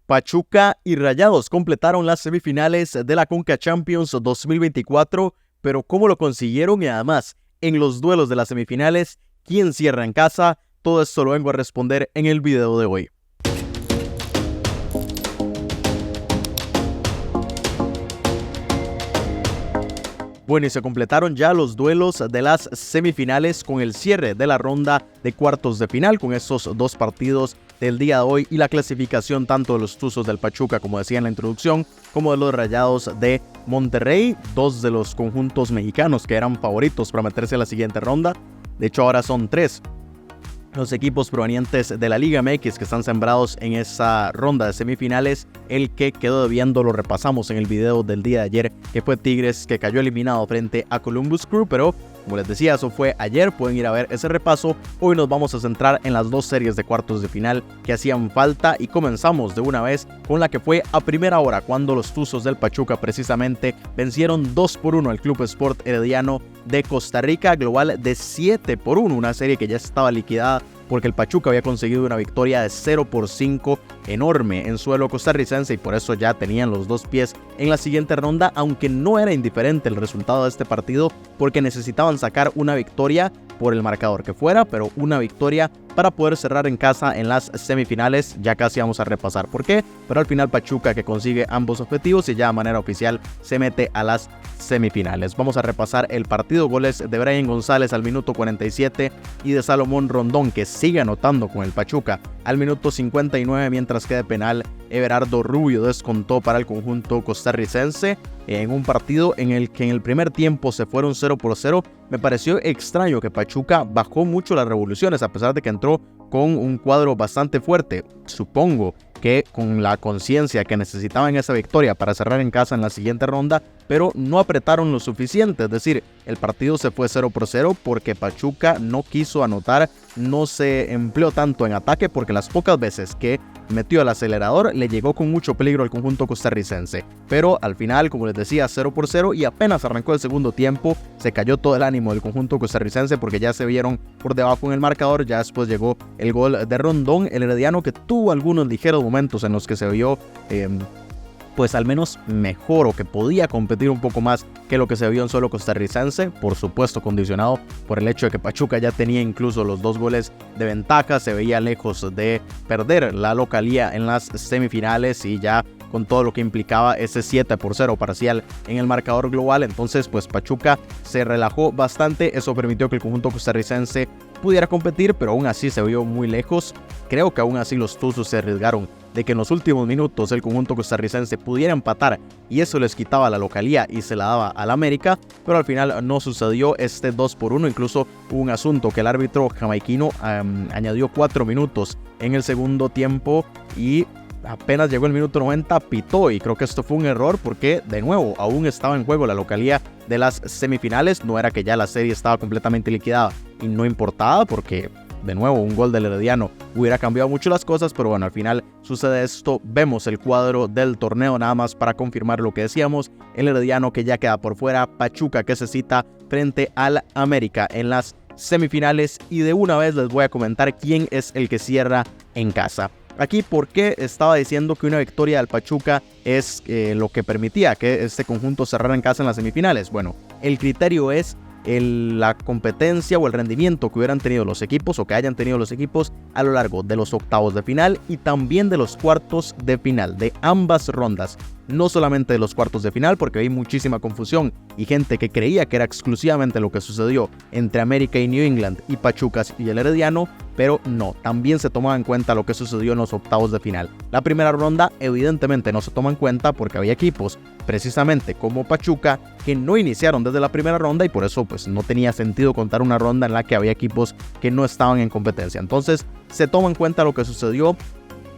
Pachuca y Rayados completaron las semifinales de la Conca Champions 2024, pero ¿cómo lo consiguieron? Y además, en los duelos de las semifinales, ¿quién cierra en casa? Todo esto lo vengo a responder en el video de hoy. Bueno, y se completaron ya los duelos de las semifinales con el cierre de la ronda de cuartos de final, con esos dos partidos del día de hoy y la clasificación tanto de los Tuzos del Pachuca, como decía en la introducción, como de los Rayados de Monterrey, dos de los conjuntos mexicanos que eran favoritos para meterse a la siguiente ronda. De hecho, ahora son tres los equipos provenientes de la Liga MX que están sembrados en esa ronda de semifinales. El que quedó debiendo lo repasamos en el video del día de ayer, que fue Tigres, que cayó eliminado frente a Columbus Crew, pero como les decía, eso fue ayer, pueden ir a ver ese repaso. Hoy nos vamos a centrar en las dos series de cuartos de final que hacían falta y comenzamos de una vez con la que fue a primera hora, cuando los Tuzos del Pachuca precisamente vencieron 2-1 al Club Sport Herediano de Costa Rica, global de 7-1, una serie que ya estaba liquidada porque el Pachuca había conseguido una victoria de 0-5 enorme en suelo costarricense y por eso ya tenían los dos pies en la siguiente ronda, aunque no era indiferente el resultado de este partido porque necesitaban sacar una victoria por el marcador que fuera, pero una victoria para poder cerrar en casa en las semifinales. Ya casi vamos a repasar por qué, pero al final Pachuca que consigue ambos objetivos y ya de manera oficial se mete a las semifinales. Vamos a repasar el partido. Goles de Brian González al minuto 47 y de Salomón Rondón, que sigue anotando con el Pachuca al minuto 59, mientras que de penal Everardo Rubio descontó para el conjunto costarricense en un partido en el que en el primer tiempo se fueron 0-0. Me pareció extraño que Pachuca bajó mucho las revoluciones a pesar de que entró con un cuadro bastante fuerte. Supongo que con la conciencia que necesitaban esa victoria para cerrar en casa en la siguiente ronda, pero no apretaron lo suficiente. Es decir, el partido se fue 0-0 porque Pachuca no quiso anotar, no se empleó tanto en ataque porque las pocas veces que metió el acelerador le llegó con mucho peligro al conjunto costarricense. Pero al final, como les decía, 0-0 y apenas arrancó el segundo tiempo, se cayó todo el ánimo del conjunto costarricense porque ya se vieron por debajo en el marcador. Ya después llegó el gol de Rondón, el herediano, que tuvo algunos ligeros momentos en los que se vio pues al menos mejor o que podía competir un poco más que lo que se vio en suelo costarricense, por supuesto condicionado por el hecho de que Pachuca ya tenía incluso los 2 goles de ventaja, se veía lejos de perder la localía en las semifinales y ya con todo lo que implicaba ese 7-0 parcial en el marcador global. Entonces pues Pachuca se relajó bastante, eso permitió que el conjunto costarricense pudiera competir, pero aún así se vio muy lejos. Creo que aún así los Tuzos se arriesgaron de que en los últimos minutos el conjunto costarricense pudiera empatar y eso les quitaba la localía y se la daba al América, pero al final no sucedió este 2-1. Incluso hubo un asunto que el árbitro jamaiquino añadió 4 minutos en el segundo tiempo y apenas llegó el minuto 90 pitó, y creo que esto fue un error porque de nuevo aún estaba en juego la localía de las semifinales. No era que ya la serie estaba completamente liquidada y no importaba porque de nuevo un gol del Herediano hubiera cambiado mucho las cosas, pero bueno, al final sucede esto. Vemos el cuadro del torneo nada más para confirmar lo que decíamos. El Herediano que ya queda por fuera, Pachuca que se cita frente al América en las semifinales, y de una vez les voy a comentar quién es el que cierra en casa. Aquí, ¿por qué estaba diciendo que una victoria del Pachuca es lo que permitía que este conjunto cerrara en casa en las semifinales? Bueno, el criterio es la competencia o el rendimiento que hubieran tenido los equipos o que hayan tenido los equipos a lo largo de los octavos de final y también de los cuartos de final, de ambas rondas. No solamente de los cuartos de final, porque hay muchísima confusión y gente que creía que era exclusivamente lo que sucedió entre América y New England y Pachuca y el Herediano, pero no, también se tomaba en cuenta lo que sucedió en los octavos de final. La primera ronda evidentemente no se toma en cuenta porque había equipos, precisamente como Pachuca, que no iniciaron desde la primera ronda y por eso pues no tenía sentido contar una ronda en la que había equipos que no estaban en competencia. Entonces se toma en cuenta lo que sucedió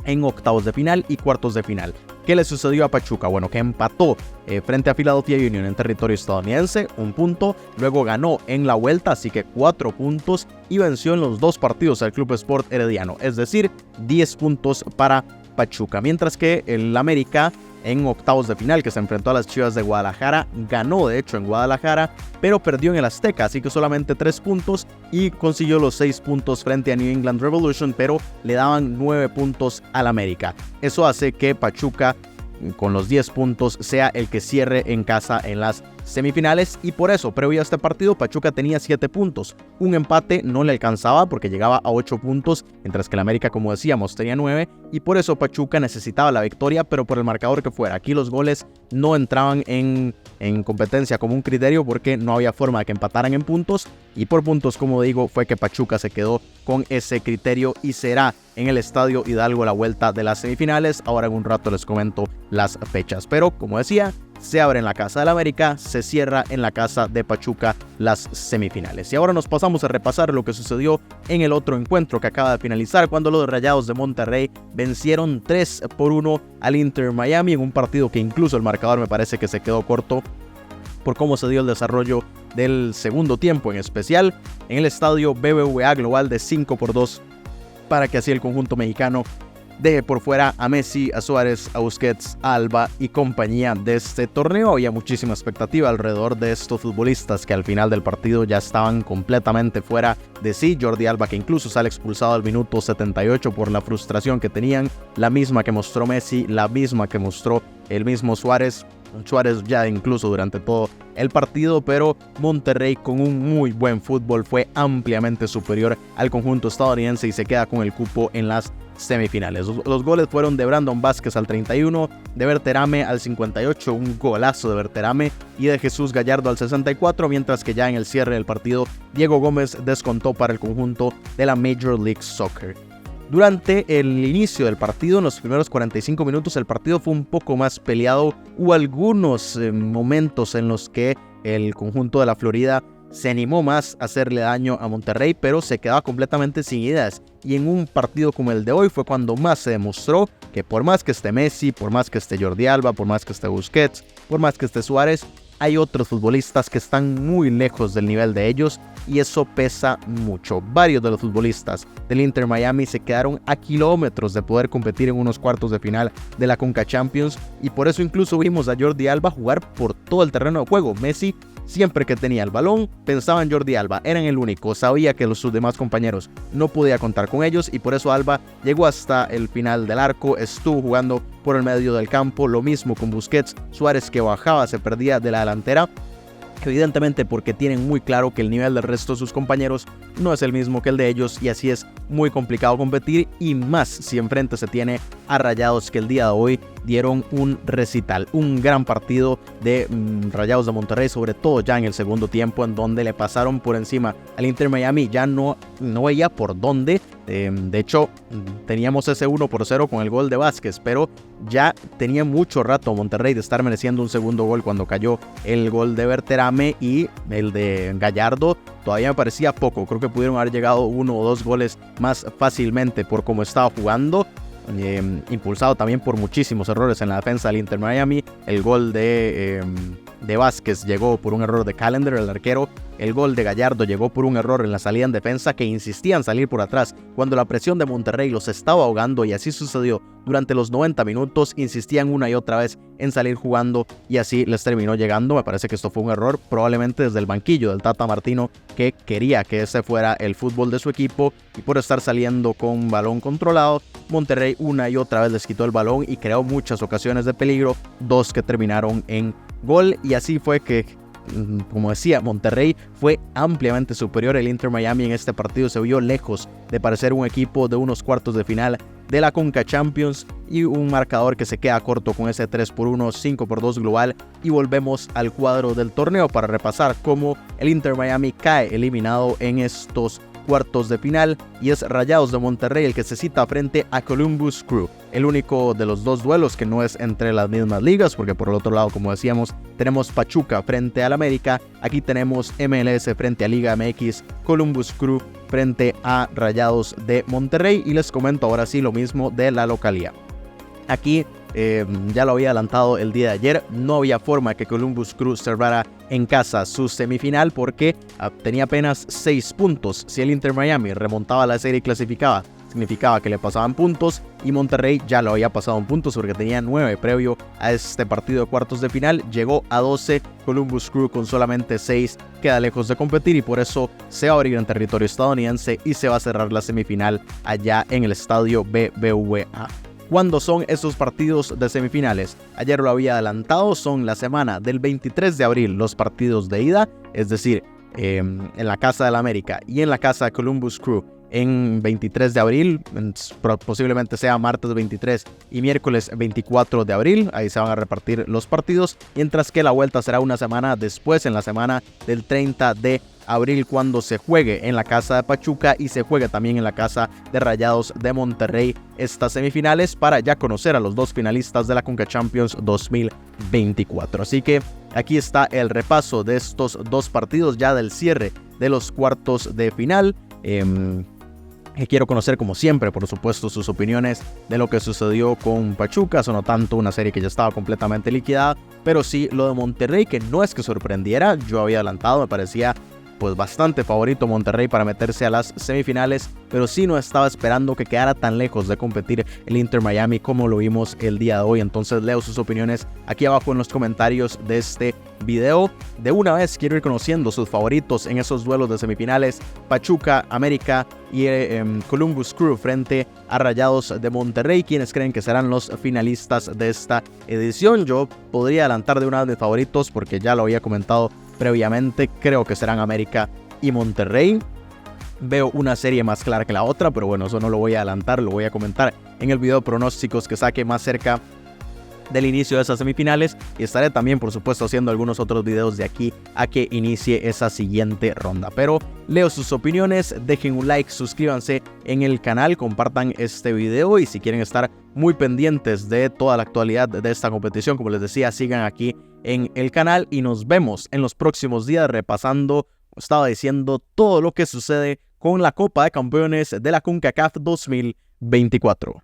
en octavos de final y cuartos de final. ¿Qué le sucedió a Pachuca? Bueno, que empató frente a Philadelphia Union en territorio estadounidense, 1 punto, luego ganó en la vuelta, así que 4 puntos, y venció en los 2 partidos al Club Sport Herediano, es decir, 10 puntos para Pachuca, mientras que el América en octavos de final, que se enfrentó a las Chivas de Guadalajara. Ganó de hecho en Guadalajara, pero perdió en el Azteca, así que solamente 3 puntos y consiguió los 6 puntos frente a New England Revolution, pero le daban 9 puntos al América. Eso hace que Pachuca, con los 10 puntos, sea el que cierre en casa en las semifinales, y por eso, previo a este partido, Pachuca tenía 7 puntos. Un empate no le alcanzaba porque llegaba a 8 puntos, mientras que el América, como decíamos, tenía 9, y por eso Pachuca necesitaba la victoria, pero por el marcador que fuera. Aquí los goles no entraban en competencia como un criterio porque no había forma de que empataran en puntos, y por puntos, como digo, fue que Pachuca se quedó con ese criterio y será en el Estadio Hidalgo la vuelta de las semifinales. Ahora en un rato les comento las fechas, pero como decía, se abre en la casa del América, se cierra en la casa de Pachuca las semifinales. Y ahora nos pasamos a repasar lo que sucedió en el otro encuentro que acaba de finalizar, cuando los Rayados de Monterrey vencieron 3-1 al Inter Miami, en un partido que incluso el marcador me parece que se quedó corto por cómo se dio el desarrollo del segundo tiempo, en especial en el estadio BBVA global de 5-2, para que así el conjunto mexicano deje por fuera a Messi, a Suárez, a Busquets, a Alba y compañía de este torneo. Había muchísima expectativa alrededor de estos futbolistas que al final del partido ya estaban completamente fuera de sí. Jordi Alba, que incluso sale expulsado al minuto 78 por la frustración que tenían, la misma que mostró Messi, la misma que mostró el mismo Suárez ya incluso durante todo el partido, pero Monterrey, con un muy buen fútbol, fue ampliamente superior al conjunto estadounidense y se queda con el cupo en las semifinales. Los goles fueron de Brandon Vázquez al 31, de Berterame al 58, un golazo de Berterame, y de Jesús Gallardo al 64, mientras que ya en el cierre del partido, Diego Gómez descontó para el conjunto de la Major League Soccer. Durante el inicio del partido, en los primeros 45 minutos, el partido fue un poco más peleado. Hubo algunos momentos en los que el conjunto de la Florida se animó más a hacerle daño a Monterrey, pero se quedaba completamente sin ideas. Y en un partido como el de hoy fue cuando más se demostró que por más que esté Messi, por más que esté Jordi Alba, por más que esté Busquets, por más que esté Suárez, hay otros futbolistas que están muy lejos del nivel de ellos, y eso pesa mucho. Varios de los futbolistas del Inter Miami se quedaron a kilómetros de poder competir en unos cuartos de final de la Conca Champions, y por eso incluso vimos a Jordi Alba jugar por todo el terreno de juego. Messi, siempre que tenía el balón, pensaba en Jordi Alba, eran el único, sabía que sus demás compañeros no podía contar con ellos, y por eso Alba llegó hasta el final del arco, estuvo jugando por el medio del campo, lo mismo con Busquets. Suárez, que bajaba, se perdía de la delantera, evidentemente porque tienen muy claro que el nivel del resto de sus compañeros no es el mismo que el de ellos, y así es muy complicado competir, y más si enfrente se tiene a Rayados, que el día de hoy dieron un recital, un gran partido de Rayados de Monterrey, sobre todo ya en el segundo tiempo, en donde le pasaron por encima al Inter Miami. Ya no veía por dónde. De hecho, teníamos ese 1-0 con el gol de Vázquez, pero ya tenía mucho rato Monterrey de estar mereciendo un segundo gol cuando cayó el gol de Berterame, y el de Gallardo todavía me parecía poco. Creo que pudieron haber llegado 1 o 2 goles más fácilmente por cómo estaba jugando. Impulsado también por muchísimos errores en la defensa del Inter Miami. El gol de Vázquez llegó por un error de Callender, el arquero. El gol de Gallardo llegó por un error en la salida en defensa, que insistían salir por atrás cuando la presión de Monterrey los estaba ahogando, y así sucedió durante los 90 minutos. Insistían una y otra vez en salir jugando, y así les terminó llegando. Me parece que esto fue un error, probablemente desde el banquillo del Tata Martino, que quería que ese fuera el fútbol de su equipo, y por estar saliendo con balón controlado, Monterrey una y otra vez les quitó el balón y creó muchas ocasiones de peligro, 2 que terminaron en gol, y así fue que, como decía, Monterrey fue ampliamente superior. El Inter Miami en este partido se vio lejos de parecer un equipo de unos cuartos de final de la Conca Champions, y un marcador que se queda corto con ese 3-1, 5-2 global. Y volvemos al cuadro del torneo para repasar cómo el Inter Miami cae eliminado en estos cuartos de final, y es Rayados de Monterrey el que se cita frente a Columbus Crew, el único de los dos duelos que no es entre las mismas ligas, porque por el otro lado, como decíamos, tenemos Pachuca frente al América, aquí tenemos MLS frente a Liga MX, Columbus Crew frente a Rayados de Monterrey. Y les comento ahora sí lo mismo de la localía. Aquí ya lo había adelantado el día de ayer, no había forma que Columbus Crew cerrara en casa su semifinal, porque tenía apenas 6 puntos. Si el Inter Miami remontaba la serie y clasificaba, significaba que le pasaban puntos, y Monterrey ya lo había pasado en puntos porque tenía 9 previo a este partido de cuartos de final, llegó a 12, Columbus Crew con solamente 6 queda lejos de competir y por eso se va a abrir en territorio estadounidense y se va a cerrar la semifinal allá en el estadio BBVA. ¿Cuándo son esos partidos de semifinales? Ayer lo había adelantado, son la semana del 23 de abril los partidos de ida, es decir, en la casa del América y en la casa de Columbus Crew en 23 de abril, posiblemente sea martes 23 y miércoles 24 de abril, ahí se van a repartir los partidos, mientras que la vuelta será una semana después, en la semana del 30 de abril, cuando se juegue en la casa de Pachuca y se juegue también en la casa de Rayados de Monterrey estas semifinales para ya conocer a los dos finalistas de la Conca Champions 2024. Así que aquí está el repaso de estos dos partidos ya del cierre de los cuartos de final. Quiero conocer, como siempre, por supuesto, sus opiniones de lo que sucedió con Pachuca. Eso no tanto una serie que ya estaba completamente liquidada, pero sí lo de Monterrey, que no es que sorprendiera. Yo había adelantado, me parecía pues bastante favorito Monterrey para meterse a las semifinales, pero sí no estaba esperando que quedara tan lejos de competir el Inter Miami como lo vimos el día de hoy. Entonces leo sus opiniones aquí abajo en los comentarios de este video. De una vez quiero ir conociendo sus favoritos en esos duelos de semifinales: Pachuca, América y Columbus Crew frente a Rayados de Monterrey. ¿Quiénes creen que serán los finalistas de esta edición? Yo podría adelantar de una vez de favoritos porque ya lo había comentado previamente. Creo que serán América y Monterrey. Veo una serie más clara que la otra, pero bueno, eso no lo voy a adelantar, lo voy a comentar en el video de pronósticos que saque más cerca del inicio de esas semifinales, y estaré también por supuesto haciendo algunos otros videos de aquí a que inicie esa siguiente ronda. Pero leo sus opiniones, dejen un like, suscríbanse en el canal, compartan este video y si quieren estar muy pendientes de toda la actualidad de esta competición, como les decía, sigan aquí en el canal y nos vemos en los próximos días repasando, como estaba diciendo, todo lo que sucede con la Copa de Campeones de la CONCACAF 2024.